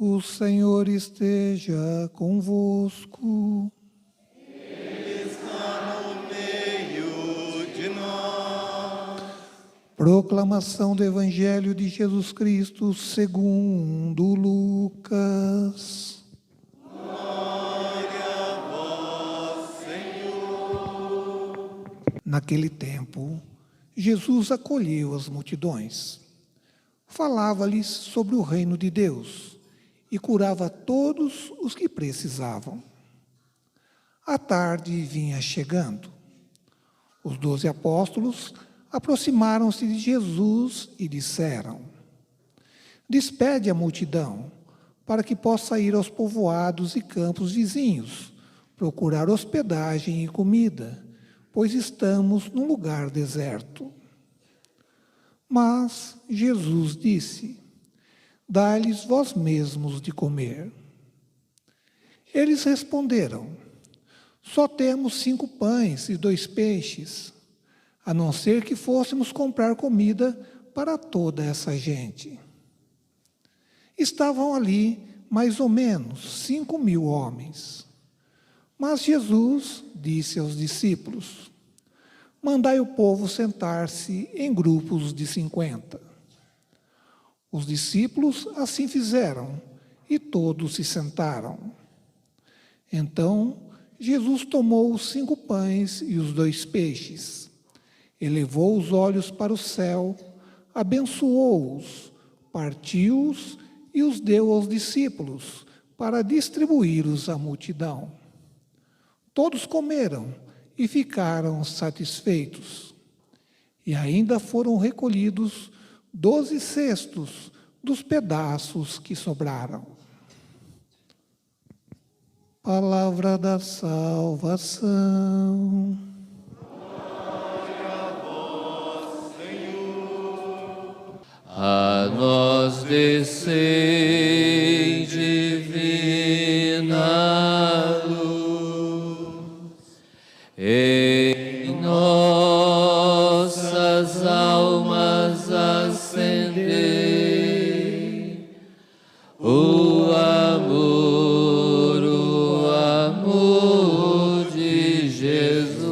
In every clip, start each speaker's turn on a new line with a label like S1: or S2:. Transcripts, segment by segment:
S1: O Senhor esteja convosco.
S2: Ele está no meio de nós.
S1: Proclamação do Evangelho de Jesus Cristo segundo Lucas.
S2: Glória a vós, Senhor.
S1: Naquele tempo, Jesus acolheu as multidões. Falava-lhes sobre o reino de Deus e curava todos os que precisavam. A tarde vinha chegando. Os 12 apóstolos aproximaram-se de Jesus e disseram: Despede a multidão, para que possa ir aos povoados e campos vizinhos, procurar hospedagem e comida, pois estamos num lugar deserto. Mas Jesus disse: Dai-lhes vós mesmos de comer. Eles responderam: Só temos 5 pães e 2 peixes, a não ser que fôssemos comprar comida para toda essa gente. Estavam ali mais ou menos 5.000 homens. Mas Jesus disse aos discípulos: Mandai o povo sentar-se em grupos de 50. Os discípulos assim fizeram, e todos se sentaram. Então, Jesus tomou os 5 pães e os 2 peixes, elevou os olhos para o céu, abençoou-os, partiu-os e os deu aos discípulos, para distribuí-los à multidão. Todos comeram e ficaram satisfeitos. E ainda foram recolhidos 12 cestos dos pedaços que sobraram. Palavra da salvação.
S2: Glória a vós, Senhor.
S3: A nós descei divina luz, em nossas almas acendei o amor de Jesus,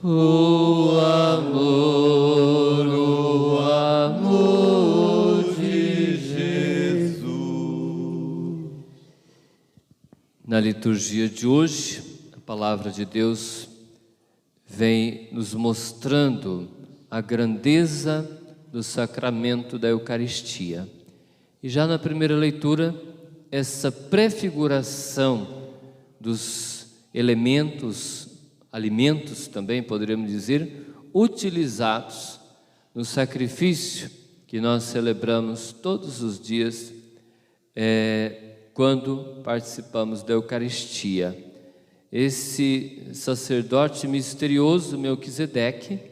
S3: o amor de Jesus. Na liturgia de hoje, a palavra de Deus vem nos mostrando a grandeza do sacramento da Eucaristia. E já na primeira leitura, essa prefiguração dos elementos, alimentos também poderíamos dizer, utilizados no sacrifício que nós celebramos todos os dias quando participamos da Eucaristia. Esse sacerdote misterioso, Melquisedeque,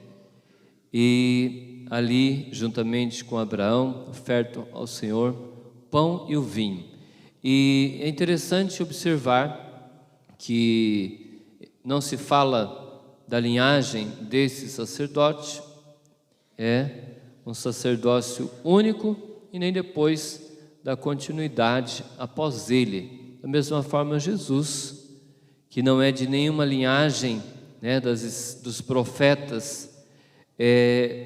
S3: e ali, juntamente com Abraão, ofertam ao Senhor o pão e o vinho. E é interessante observar que não se fala da linhagem desse sacerdote, é um sacerdócio único, e nem depois da continuidade após ele. Da mesma forma, Jesus, que não é de nenhuma linhagem, né, dos profetas,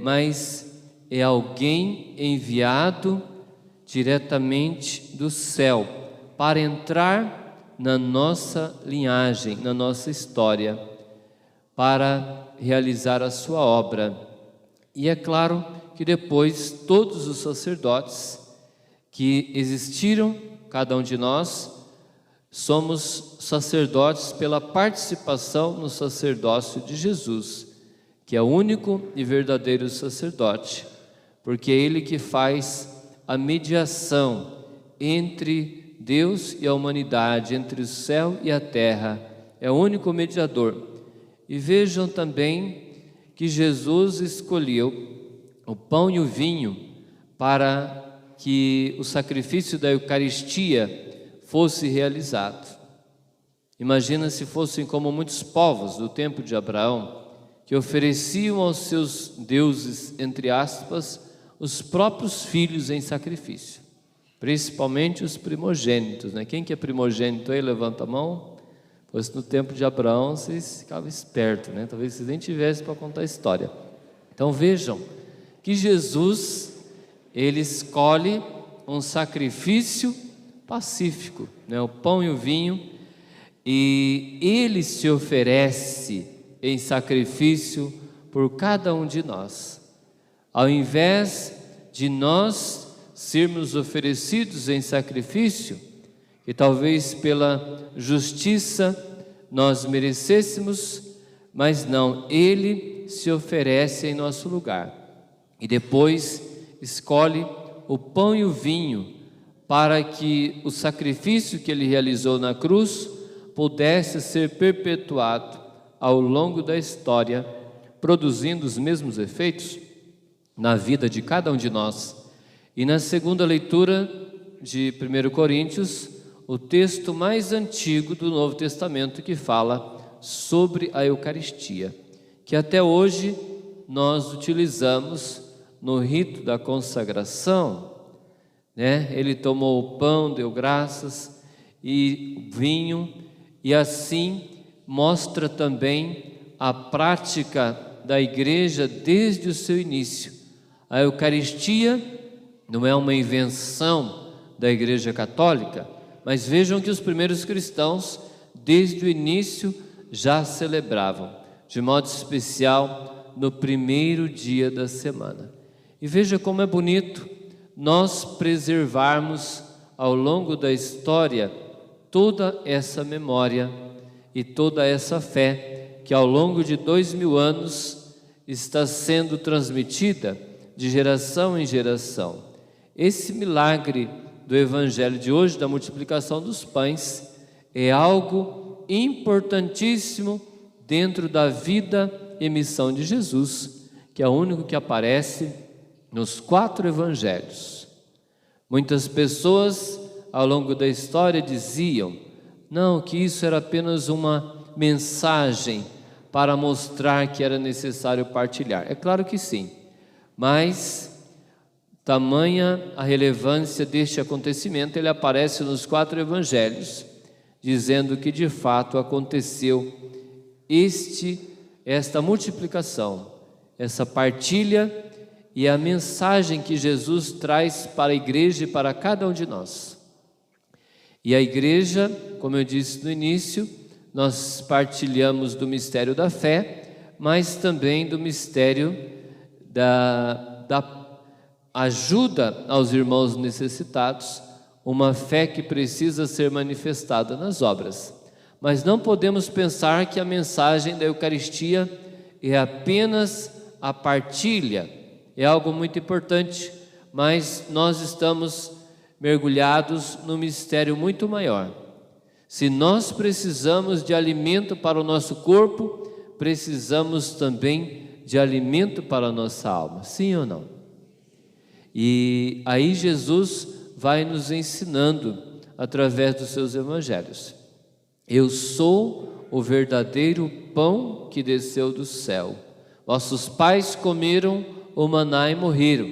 S3: mas é alguém enviado diretamente do céu para entrar na nossa linhagem, na nossa história, para realizar a sua obra. E é claro que depois todos os sacerdotes que existiram, cada um de nós, somos sacerdotes pela participação no sacerdócio de Jesus, que é o único e verdadeiro sacerdote, porque é Ele que faz a mediação entre Deus e a humanidade, entre o céu e a terra, é o único mediador. E vejam também que Jesus escolheu o pão e o vinho para que o sacrifício da Eucaristia fosse realizado. Imagina se fossem como muitos povos do tempo de Abraão, que ofereciam aos seus deuses, entre aspas, os próprios filhos em sacrifício, principalmente os primogênitos, né? Quem que é primogênito aí? Levanta a mão. Pois no tempo de Abraão vocês ficavam espertos, né? Talvez vocês nem tivessem para contar a história. Então vejam que Jesus, ele escolhe um sacrifício pacífico, né? O pão e o vinho, e ele se oferece em sacrifício por cada um de nós. Ao invés de nós sermos oferecidos em sacrifício, que talvez pela justiça nós merecêssemos, mas não, ele se oferece em nosso lugar. E depois escolhe o pão e o vinho para que o sacrifício que ele realizou na cruz pudesse ser perpetuado ao longo da história, produzindo os mesmos efeitos na vida de cada um de nós. E na segunda leitura de 1 Coríntios, o texto mais antigo do Novo Testamento, que fala sobre a Eucaristia, que até hoje nós utilizamos no rito da consagração, né? Ele tomou o pão, deu graças, e vinho, e assim mostra também a prática da igreja desde o seu início. A Eucaristia não é uma invenção da Igreja Católica, mas vejam que os primeiros cristãos, desde o início, já celebravam, de modo especial, no primeiro dia da semana. E veja como é bonito nós preservarmos ao longo da história toda essa memória e toda essa fé que ao longo de 2000 anos está sendo transmitida de geração em geração. Esse milagre do Evangelho de hoje, da multiplicação dos pães, é algo importantíssimo dentro da vida e missão de Jesus, que é o único que aparece nos 4 evangelhos. Muitas pessoas ao longo da história diziam, não, que isso era apenas uma mensagem para mostrar que era necessário partilhar. É claro que sim, mas tamanha a relevância deste acontecimento, ele aparece nos 4 evangelhos, dizendo que de fato aconteceu esta multiplicação, essa partilha e a mensagem que Jesus traz para a igreja e para cada um de nós. E a igreja, como eu disse no início, nós partilhamos do mistério da fé, mas também do mistério da ajuda aos irmãos necessitados, uma fé que precisa ser manifestada nas obras. Mas não podemos pensar que a mensagem da Eucaristia é apenas a partilha, é algo muito importante, mas nós estamos mergulhados num mistério muito maior. Se nós precisamos de alimento para o nosso corpo, precisamos também de alimento para a nossa alma, sim ou não? E aí Jesus vai nos ensinando através dos seus evangelhos. Eu sou o verdadeiro pão que desceu do céu. Vossos pais comeram o maná e morreram,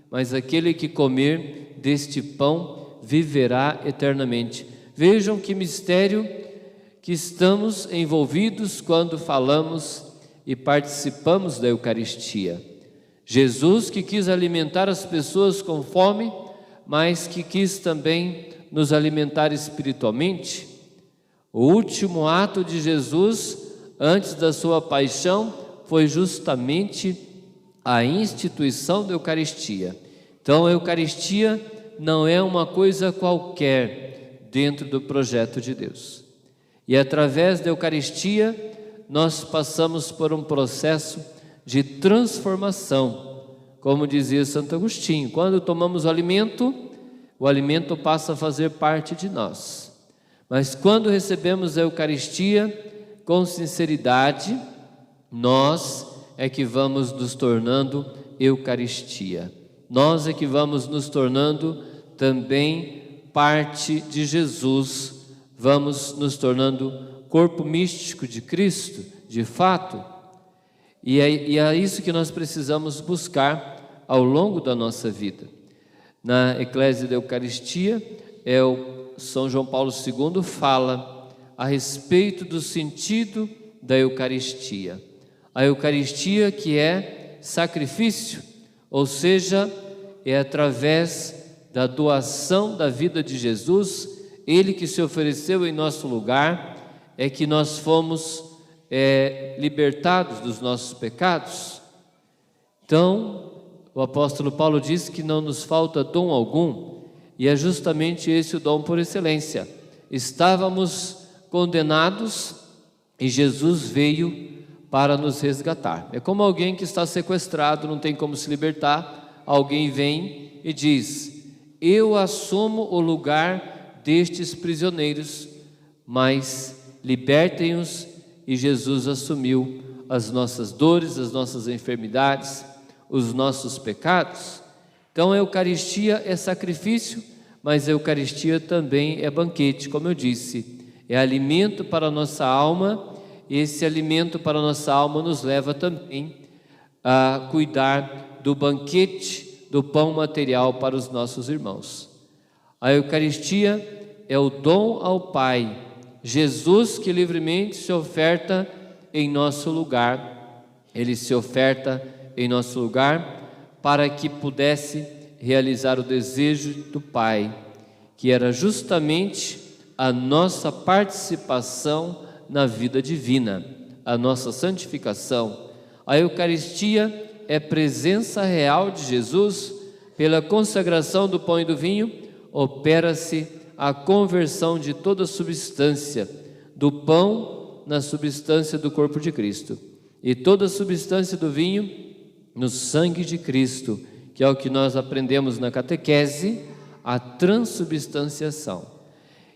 S3: mas aquele que comer deste pão viverá eternamente. Vejam que mistério que estamos envolvidos quando falamos e participamos da Eucaristia. Jesus, que quis alimentar as pessoas com fome, mas que quis também nos alimentar espiritualmente. O último ato de Jesus, antes da sua paixão, foi justamente a instituição da Eucaristia. Então a Eucaristia não é uma coisa qualquer dentro do projeto de Deus. E através da Eucaristia nós passamos por um processo de transformação, como dizia Santo Agostinho, quando tomamos o alimento passa a fazer parte de nós. Mas quando recebemos a Eucaristia com sinceridade, nós é que vamos nos tornando Eucaristia. Nós é que vamos nos tornando também parte de Jesus, vamos nos tornando corpo místico de Cristo, de fato. E é isso que nós precisamos buscar ao longo da nossa vida. Na Eclésia da Eucaristia, São João Paulo II fala a respeito do sentido da Eucaristia. A Eucaristia que é sacrifício, ou seja, é através da doação da vida de Jesus, Ele que se ofereceu em nosso lugar, é que nós fomos libertados dos nossos pecados. Então, o apóstolo Paulo diz que não nos falta dom algum, e é justamente esse o dom por excelência. Estávamos condenados e Jesus veio para nos resgatar. É como alguém que está sequestrado, não tem como se libertar, alguém vem e diz: eu assumo o lugar destes prisioneiros, mas libertem-os. E Jesus assumiu as nossas dores, as nossas enfermidades, os nossos pecados. Então a Eucaristia é sacrifício, mas a Eucaristia também é banquete, como eu disse, é alimento para a nossa alma, e esse alimento para a nossa alma nos leva também a cuidar do banquete, do pão material para os nossos irmãos. A Eucaristia é o dom ao Pai, Jesus que livremente se oferta em nosso lugar. Ele se oferta em nosso lugar para que pudesse realizar o desejo do Pai, que era justamente a nossa participação na vida divina, a nossa santificação. A Eucaristia é presença real de Jesus. Pela consagração do pão e do vinho, opera-se a conversão de toda substância do pão na substância do corpo de Cristo, e toda a substância do vinho no sangue de Cristo, que é o que nós aprendemos na catequese, a transubstanciação.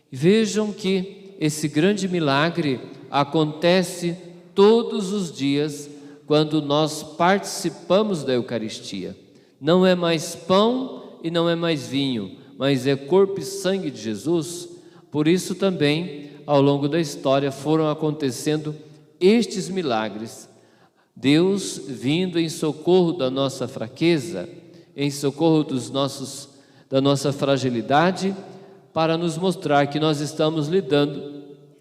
S3: Vejam que esse grande milagre acontece todos os dias quando nós participamos da Eucaristia. Não é mais pão e não é mais vinho, mas é corpo e sangue de Jesus. Por isso também, ao longo da história, foram acontecendo estes milagres. Deus vindo em socorro da nossa fraqueza, em socorro da nossa fragilidade, para nos mostrar que nós estamos lidando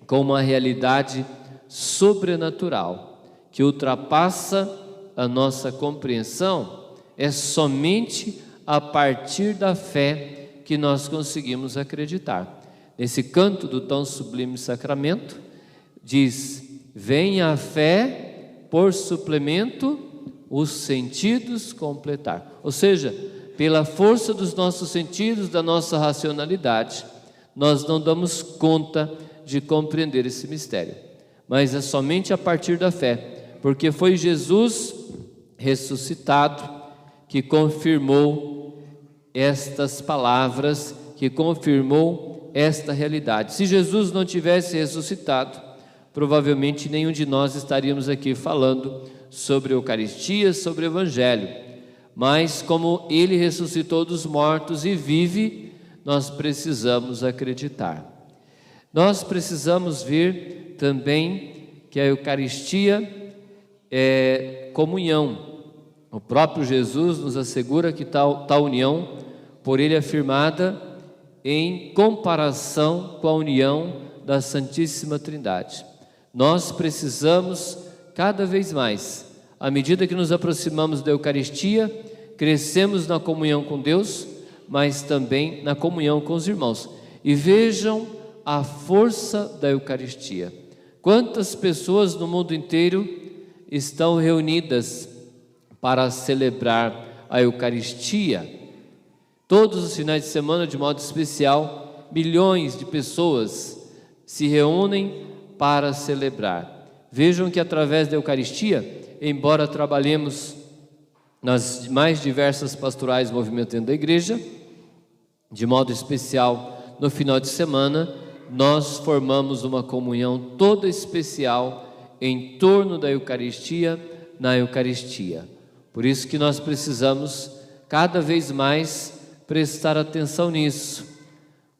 S3: com uma realidade sobrenatural, que ultrapassa a nossa compreensão. É somente a partir da fé que nós conseguimos acreditar. Nesse canto do tão sublime sacramento, diz: venha a fé por suplemento, os sentidos completar. Ou seja, pela força dos nossos sentidos, da nossa racionalidade, nós não damos conta de compreender esse mistério, mas é somente a partir da fé, porque foi Jesus ressuscitado que confirmou estas palavras, que confirmou esta realidade. Se Jesus não tivesse ressuscitado, provavelmente nenhum de nós estaríamos aqui falando sobre a Eucaristia, sobre o Evangelho. Mas como Ele ressuscitou dos mortos e vive, nós precisamos acreditar. Nós precisamos ver também que a Eucaristia é comunhão. O próprio Jesus nos assegura que tal união, por Ele afirmada, em comparação com a união da Santíssima Trindade. Nós precisamos cada vez mais, à medida que nos aproximamos da Eucaristia, crescemos na comunhão com Deus, mas também na comunhão com os irmãos. E vejam a força da Eucaristia. Quantas pessoas no mundo inteiro estão reunidas para celebrar a Eucaristia? Todos os finais de semana, de modo especial, milhões de pessoas se reúnem para celebrar. Vejam que através da Eucaristia, embora trabalhemos nas mais diversas pastorais movimentando a igreja, de modo especial no final de semana, nós formamos uma comunhão toda especial em torno da Eucaristia, na Eucaristia. Por isso que nós precisamos cada vez mais prestar atenção nisso.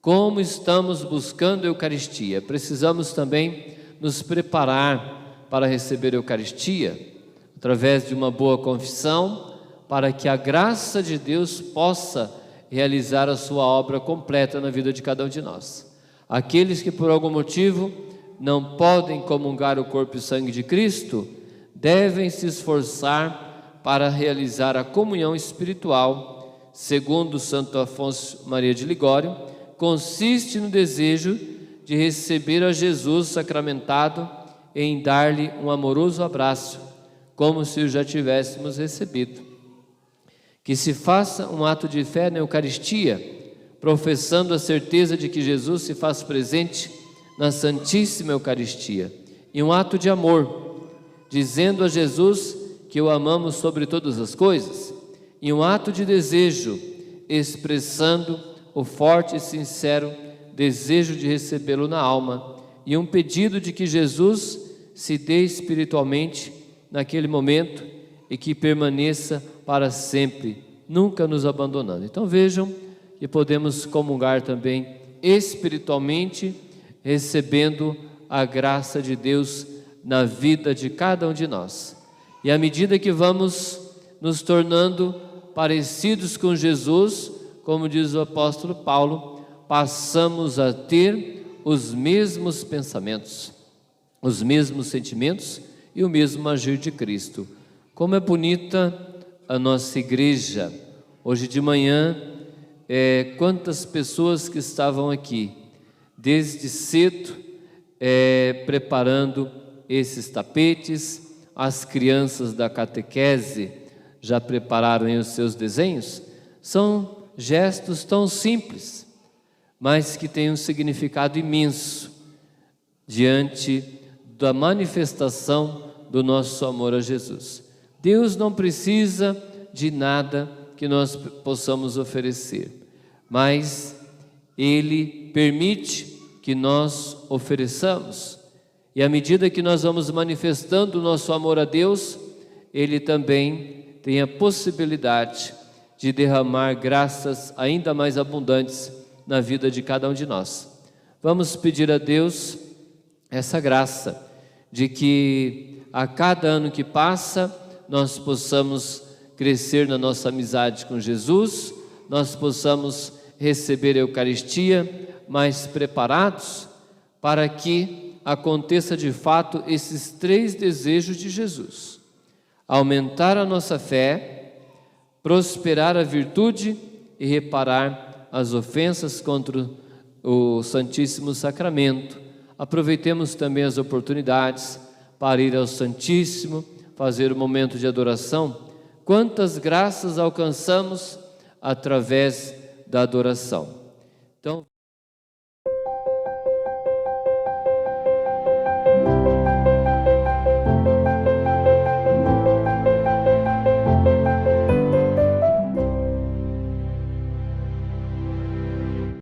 S3: Como estamos buscando a Eucaristia? Precisamos também nos preparar para receber a Eucaristia, através de uma boa confissão, para que a graça de Deus possa realizar a sua obra completa na vida de cada um de nós. Aqueles que por algum motivo não podem comungar o corpo e sangue de Cristo, devem se esforçar para realizar a comunhão espiritual, segundo Santo Afonso Maria de Ligório, consiste no desejo de receber a Jesus sacramentado e em dar-lhe um amoroso abraço, como se o já tivéssemos recebido. Que se faça um ato de fé na Eucaristia, professando a certeza de que Jesus se faz presente na Santíssima Eucaristia, e um ato de amor, dizendo a Jesus que o amamos sobre todas as coisas, e um ato de desejo, expressando o forte e sincero desejo de recebê-lo na alma, e um pedido de que Jesus se dê espiritualmente naquele momento e que permaneça para sempre, nunca nos abandonando. Então vejam que podemos comungar também espiritualmente, recebendo a graça de Deus na vida de cada um de nós. E à medida que vamos nos tornando parecidos com Jesus, como diz o apóstolo Paulo, passamos a ter os mesmos pensamentos, os mesmos sentimentos e o mesmo agir de Cristo. Como é bonita a nossa igreja. Hoje de manhã, quantas pessoas que estavam aqui, desde cedo, preparando esses tapetes. As crianças da catequese já prepararam os seus desenhos. São gestos tão simples, mas que têm um significado imenso diante da manifestação do nosso amor a Jesus. Deus não precisa de nada que nós possamos oferecer, mas Ele permite que nós ofereçamos. E à medida que nós vamos manifestando o nosso amor a Deus, Ele também tem a possibilidade de derramar graças ainda mais abundantes na vida de cada um de nós. Vamos pedir a Deus essa graça de que a cada ano que passa nós possamos crescer na nossa amizade com Jesus, nós possamos receber a Eucaristia mais preparados para que aconteça de fato esses 3 desejos de Jesus: aumentar a nossa fé, prosperar a virtude e reparar as ofensas contra o Santíssimo Sacramento. Aproveitemos também as oportunidades para ir ao Santíssimo, fazer um momento de adoração. Quantas graças alcançamos através da adoração. Então,